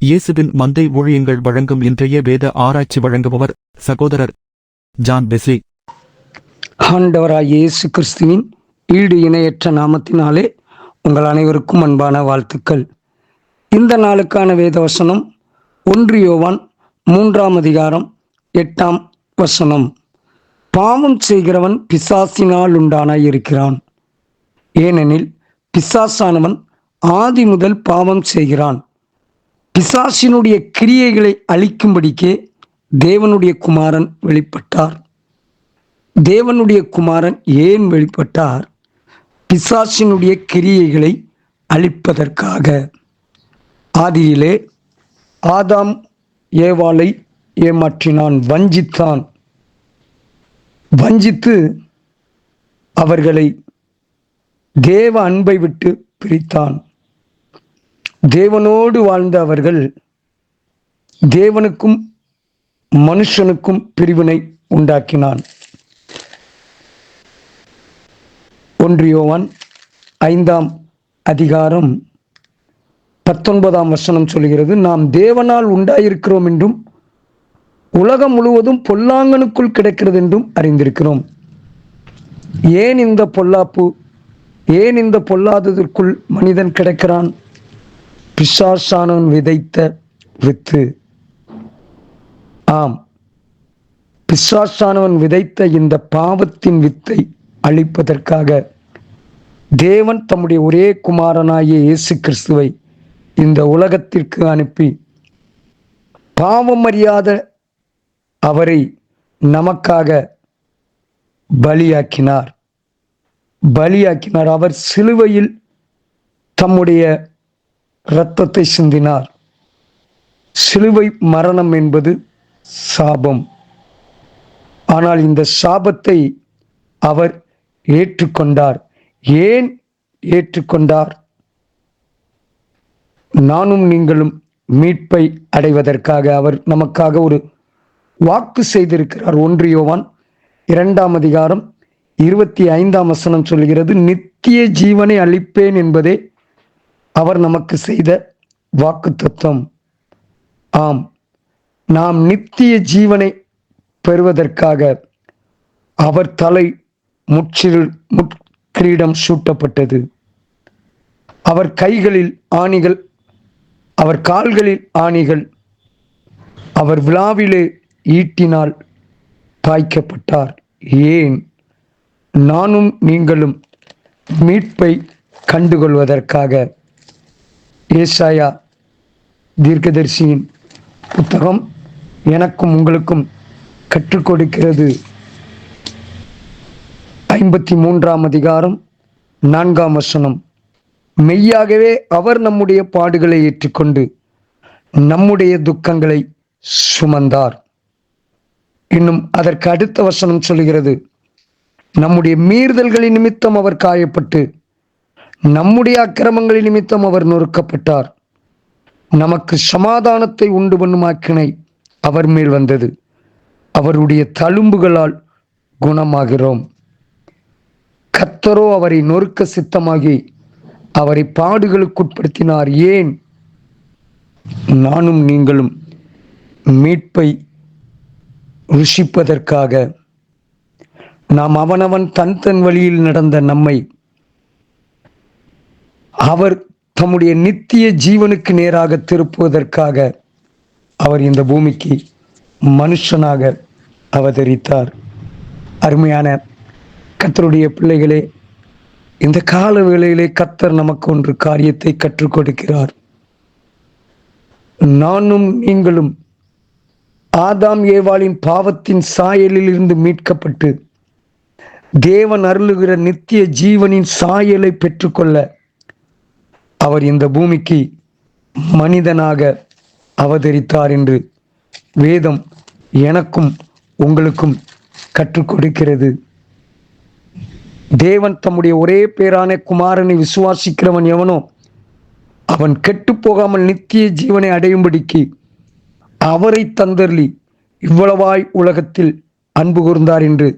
இயேசுவின் மந்தை ஊழியங்கள் வழங்கும் இன்றைய வேத ஆராய்ச்சி வழங்குபவர் சகோதரர் ஜான் பெஸ்லி. ஆண்டவராய் இயேசு கிறிஸ்துவின் ஈடு இணையற்ற நாமத்தினாலே உங்கள் அனைவருக்கும் அன்பான வாழ்த்துக்கள். இந்த நாளுக்கான வேத வசனம் 1 யோவான் 3ஆம் அதிகாரம் 8ஆம் வசனம். பாவம் செய்கிறவன் பிசாசினால் உண்டானாய் இருக்கிறான். ஏனெனில் பிசாசானவன் ஆதி முதல் பாவம் செய்கிறான். பிசாசினுடைய கிரியைகளை அழிக்கும்படிக்கே தேவனுடைய குமாரன் வெளிப்பட்டார். தேவனுடைய குமாரன் ஏன் வெளிப்பட்டார்? பிசாசினுடைய கிரியைகளை அழிப்பதற்காக. ஆதியிலே ஆதாம் ஏவாளை ஏமாற்றினான், வஞ்சித்தான். வஞ்சித்து அவர்களை தேவ அன்பை விட்டு பிரித்தான். தேவனோடு வாழ்ந்த அவர்கள் தேவனுக்கும் மனுஷனுக்கும் பிரிவினை உண்டாக்கினான். 1 யோவான் 5ஆம் அதிகாரம் 19ஆம் வசனம் சொல்கிறது, நாம் தேவனால் உண்டாயிருக்கிறோம் என்றும் உலகம் முழுவதும் பொல்லாங்கனுக்குள் கிடக்கிறது என்றும் அறிந்திருக்கிறோம். ஏன் இந்த பொல்லாப்பு, ஏன் இந்த பொல்லாததற்குள் மனிதன் கிடக்கிறான்? பிசாசானவன் விதைத்த வித்து. ஆம், பிசாசானவன் விதைத்த இந்த பாவத்தின் வித்தை அழிப்பதற்காக தேவன் தம்முடைய ஒரே குமாரனாகிய இயேசு கிறிஸ்துவை இந்த உலகத்திற்கு அனுப்பி பாவம் அறியாத அவரை நமக்காக பலியாக்கினார். அவர் சிலுவையில் தம்முடைய இரத்தத்தை சிந்தினார். சிலுவை மரணம் என்பது சாபம். ஆனால் இந்த சாபத்தை அவர் ஏற்றுக்கொண்டார். ஏன் ஏற்றுக்கொண்டார்? நானும் நீங்களும் மீட்பை அடைவதற்காக அவர் நமக்காக ஒரு வாக்கு செய்திருக்கிறார். 1 யோவான் 2ஆம் அதிகாரம் 25ஆம் வசனம் சொல்கிறது, நித்திய ஜீவனை அளிப்பேன் என்பதே அவர் நமக்கு செய்த வாக்குத்தத்தம். ஆம், நாம் நித்திய ஜீவனை பெறுவதற்காக அவர் தலை முட்கிரீடம் சூட்டப்பட்டது. அவர் கைகளில் ஆணிகள், அவர் கால்களில் ஆணிகள், அவர் விழாவிலே ஈட்டினால் பாய்க்கப்பட்டார். ஏன்? நானும் நீங்களும் மீட்பை கண்டுகொள்வதற்காக. ஏசாயா தீர்க்கதரிசியின் புத்தகம் எனக்கும் உங்களுக்கும் கற்றுக் கொடுக்கிறது. 53ஆம் அதிகாரம் 4ஆம் வசனம். மெய்யாகவே அவர் நம்முடைய பாடுகளை ஏற்றுக்கொண்டு நம்முடைய துக்கங்களை சுமந்தார். இன்னும் அதற்கு அடுத்த வசனம் சொல்கிறது, நம்முடைய மீறுதல்களின் நிமித்தம் அவர் காயப்பட்டு நம்முடைய அக்கிரமங்களின் நிமித்தம் அவர் நொறுக்கப்பட்டார். நமக்கு சமாதானத்தை உண்டு பண்ணும் ஆக்கினை அவர் மேல் வந்தது. அவருடைய தழும்புகளால் குணமாகிறோம். கர்த்தரோ அவரை நொறுக்க சித்தமாகி அவரை பாடுகளுக்குட்படுத்தினார். ஏன்? நானும் நீங்களும் மீட்பை ருசிப்பதற்காக. நாம் அவனவன் தன் வழியில் நடந்த நம்மை அவர் தம்முடைய நித்திய ஜீவனுக்கு நேராக திருப்புவதற்காக அவர் இந்த பூமிக்கு மனுஷனாக அவதரித்தார். அருமையான கர்த்தருடைய பிள்ளைகளே, இந்த கால வேளையிலே கர்த்தர் நமக்கு ஒன்று காரியத்தை கற்றுக் கொடுக்கிறார். நானும் நீங்களும் ஆதாம் ஏவாளின் பாவத்தின் சாயலில் இருந்து மீட்கப்பட்டு தேவன் அருளுகிற நித்திய ஜீவனின் சாயலை பெற்றுக்கொள்ள அவர் இந்த பூமிக்கு மனிதனாக அவதரித்தார் என்று வேதம் எனக்கும் உங்களுக்கும் கற்றுக் கொடுக்கிறது. தேவன் தம்முடைய ஒரே பேரான குமாரனை விசுவாசிக்கிறவன் எவனோ அவன் கெட்டு போகாமல் நித்திய ஜீவனை அடையும்படிக்கு அவரை தந்தர்லி இவ்வளவாய் உலகத்தில் அன்பு கூர்ந்தார் என்று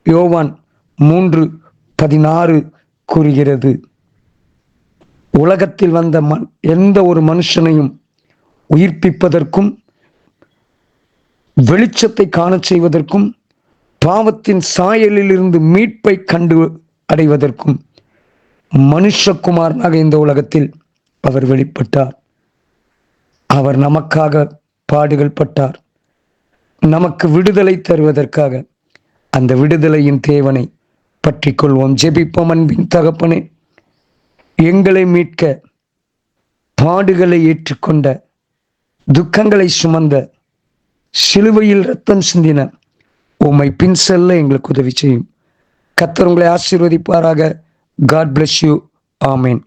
யோவான் 3:16 கூறுகிறது. உலகத்தில் வந்த எந்த ஒரு மனுஷனையும் உயிர்ப்பிப்பதற்கும் வெளிச்சத்தை காணச் செய்வதற்கும் பாவத்தின் சாயலிலிருந்து மீட்பை கண்டு அடைவதற்கும் மனுஷகுமாரனாக இந்த உலகத்தில் அவர் வெளிப்பட்டார். அவர் நமக்காக பாடுகள் பட்டார். நமக்கு விடுதலை தருவதற்காக. அந்த விடுதலையின் தேவனை பற்றி கொள்வோம். ஜெபிப்போம். அன்பின் தகப்பனே, எங்களை மீட்க பாடுகளை ஏற்றுக்கொண்ட, துக்கங்களை சுமந்த, சிலுவையில் ரத்தம் சிந்தின உம்மை பின் செல்ல எங்களுக்கு உதவி செய்யும். கர்த்தர் உங்களை ஆசீர்வதிப்பாராக. God bless you. Amen.